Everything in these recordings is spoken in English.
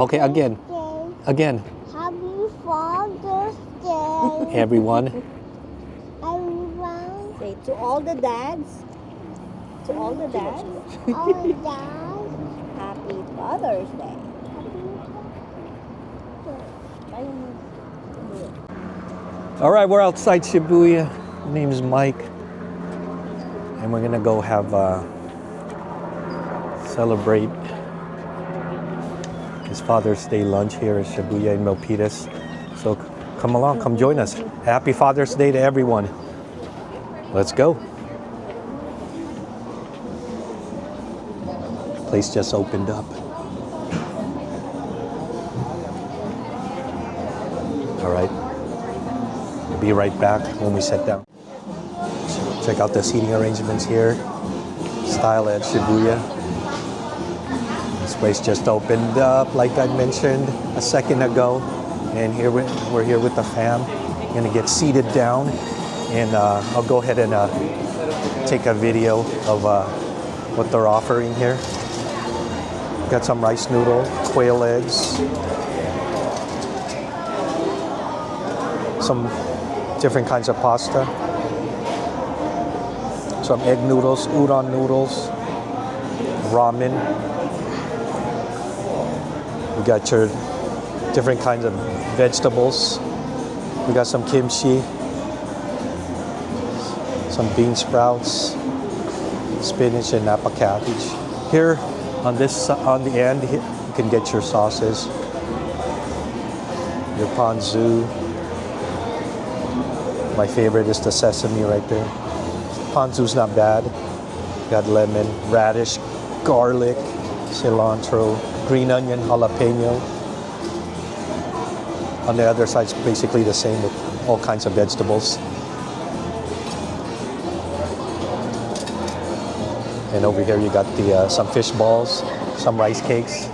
Okay, again. Again. Happy Father's Day. Everyone. Everyone. Say to all the dads. To all the dads. All dads. Happy Father's Day. All right, we're outside Shabuya. My name is Mike. And we're going to go have celebrate his Father's Day lunch here at Shabuya in Milpitas. So come along, come join us. Happy Father's Day to everyone. Let's go. Place just opened up. All right. We'll be right back when we sit down. Check out the seating arrangements here. Style at Shabuya. This place just opened up, like I mentioned a second ago. And here we're here with the fam. Gonna get seated down, and I'll go ahead and take a video of what they're offering here. Got some rice noodle, quail eggs, some different kinds of pasta, some egg noodles, udon noodles, ramen. We got your different kinds of vegetables. We got some kimchi, some bean sprouts, spinach, and napa cabbage. Here on the end, you can get your sauces, your ponzu. My favorite is the sesame right there. Ponzu's not bad. Got lemon, radish, garlic, cilantro, green onion, jalapeno. On the other side's basically the same with all kinds of vegetables. And over here you got the some fish balls, some rice cakes.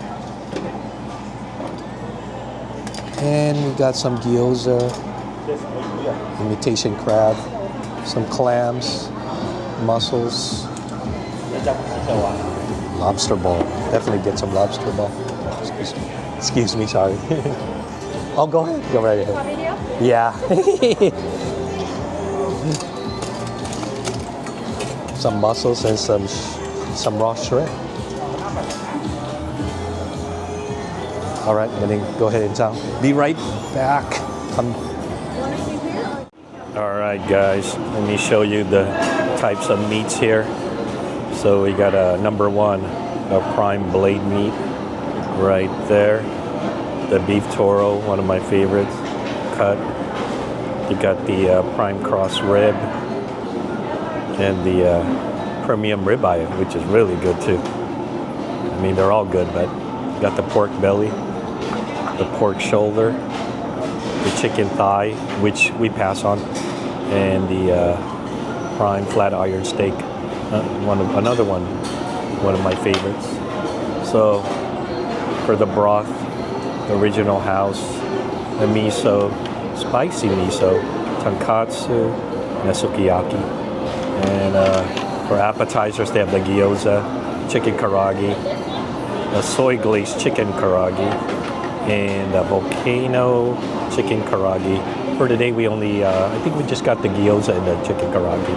And we got some gyoza, imitation crab, some clams, mussels, lobster ball. Definitely get some lobster ball. Excuse me, sorry. Oh, go ahead. Go right ahead. Yeah. Some mussels and some raw shrimp. All right, I'm gonna go ahead and tell. Be right back. All right, guys. Let me show you the types of meats here. So we got a number one, a prime blade meat, right there. The beef toro, one of my favorites, cut. You got the prime cross rib and the premium ribeye, which is really good too. I mean, they're all good, but you got the pork belly, the pork shoulder, the chicken thigh, which we pass on, and the prime flat iron steak, another one of my favorites. So for the broth, the original house, the miso, spicy miso, tonkatsu, and a sukiyaki. And for appetizers, they have the gyoza, chicken karaage, the soy glazed chicken karaage, and the volcano chicken karaage. For today, we only, I think we just got the gyoza and the chicken karaage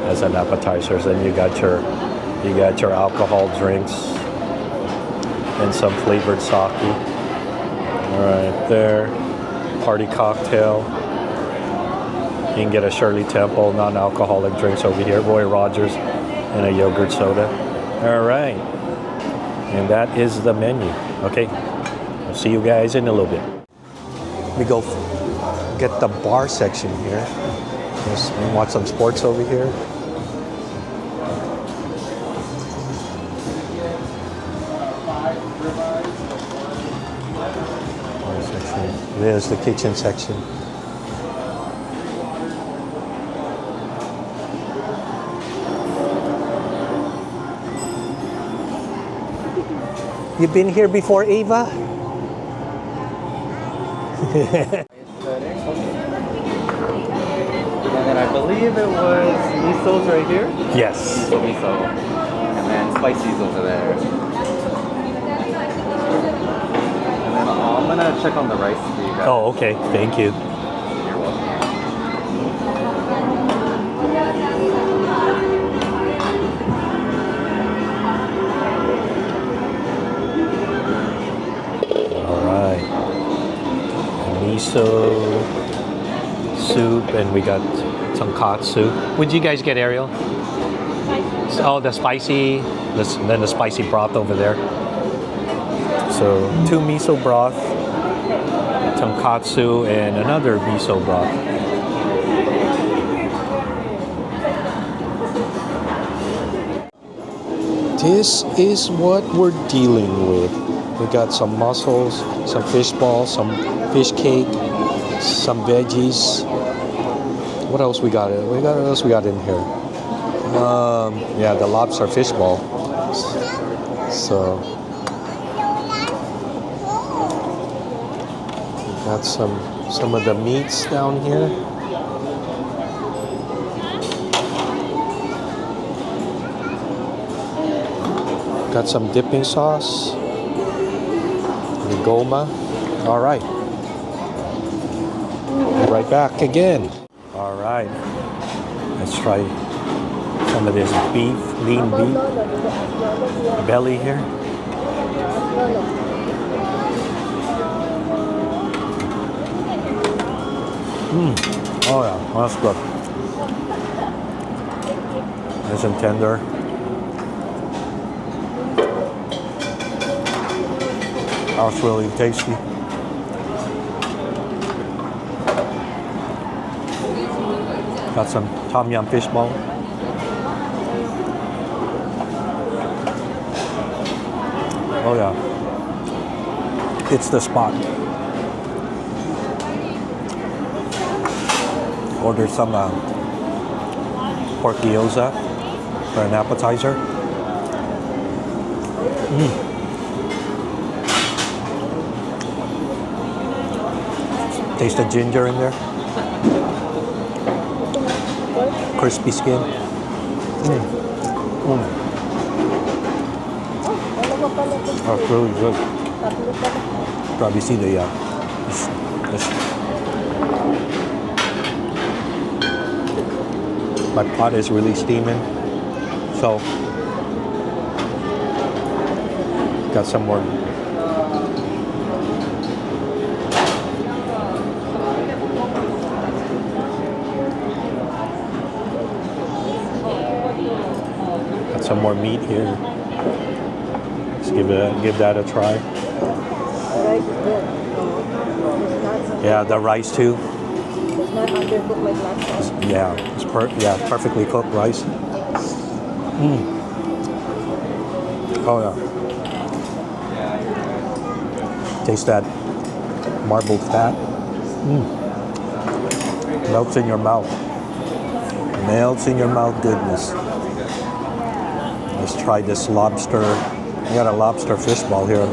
as an appetizers. Then you got your alcohol drinks and some flavored sake. All right, there, party cocktail. You can get a Shirley Temple non-alcoholic drinks over here, Roy Rogers, and a yogurt soda. All right, and that is the menu. Okay, I'll see you guys in a little bit. We go get the bar section here. Just watch some sports over here. There's the kitchen section. You been here before, Ava? And I believe it was miso's right here. Yes. Miso. And then spicy's over there. And then gonna check on the rice for you guys. Oh, okay. Thank you. You're welcome. All right. Miso soup, and we got tonkatsu. What did you guys get, Ariel? Oh, the spicy. Then the spicy broth over there. So 2 miso broth, tonkatsu, and another miso broth. This is what we're dealing with. We got some mussels, some fish balls, some fish cake, some veggies. What else we got? What else we got in here? Yeah, the lobster fish ball. So got some of the meats down here. Got some dipping sauce. The goma. All right. Be right back again. All right. Let's try some of this beef, lean beef belly here. Oh yeah, that's good. Nice and tender. That's really tasty. Got some tom yum fish ball. Oh yeah, it's the spot. Ordered some pork gyoza for an appetizer. Taste the ginger in there. Crispy skin. Oh, it's really good. Probably see the my pot is really steaming, so got some more. Got some more meat here. Let's give that a try. Yeah, the rice too. It's not undercooked like last time. Yeah, it's perfectly cooked rice. Oh yeah. Taste that marbled fat. Melts in your mouth. Melts in your mouth goodness. Let's try this lobster. I got a lobster fish ball here.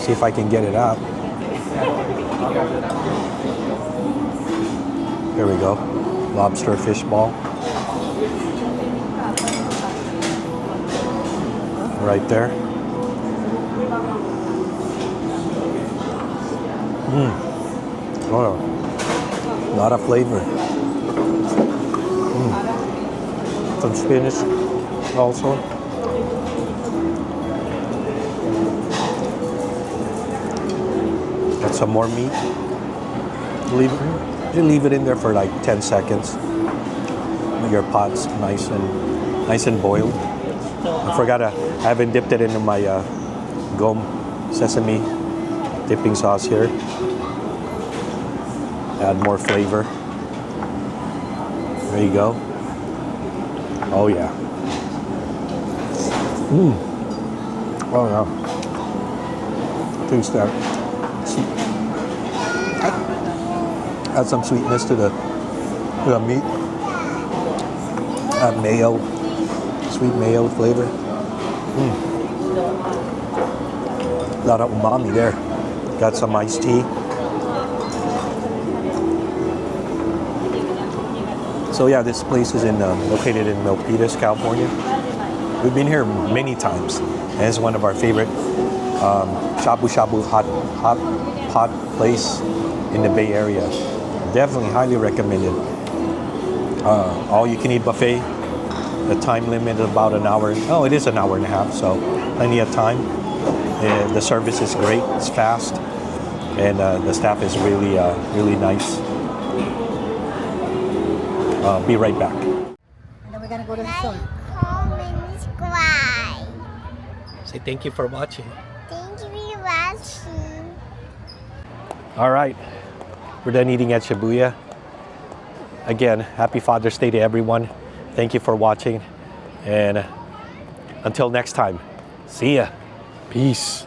See if I can get it out. Here we go. Lobster fish ball. Right there. Oh, a lot of flavor. Some spinach also. Got some more meat. Leave it in there for like 10 seconds. Your pot's nice and boiled. I haven't dipped it into my gom sesame dipping sauce here. Add more flavor. There you go. Oh yeah. Oh yeah. Taste that. Add some sweetness to the meat. Add mayo, sweet mayo flavor. A lot of umami there. Got some iced tea. So yeah, this place is located in Milpitas, California. We've been here many times, and it's one of our favorite shabu shabu hot pot place in the Bay Area. Definitely highly recommended. All you can eat buffet. The time limit is about an hour. Oh, it is an hour and a half, so plenty of time. And the service is great. It's fast, and the staff is really, really nice. Be right back. And then we're gonna go to the store. Comment, subscribe. Say thank you for watching. Thank you for watching. All right, we're done eating at Shabuya. Again, happy Father's Day to everyone. Thank you for watching, and until next time, see ya. Peace.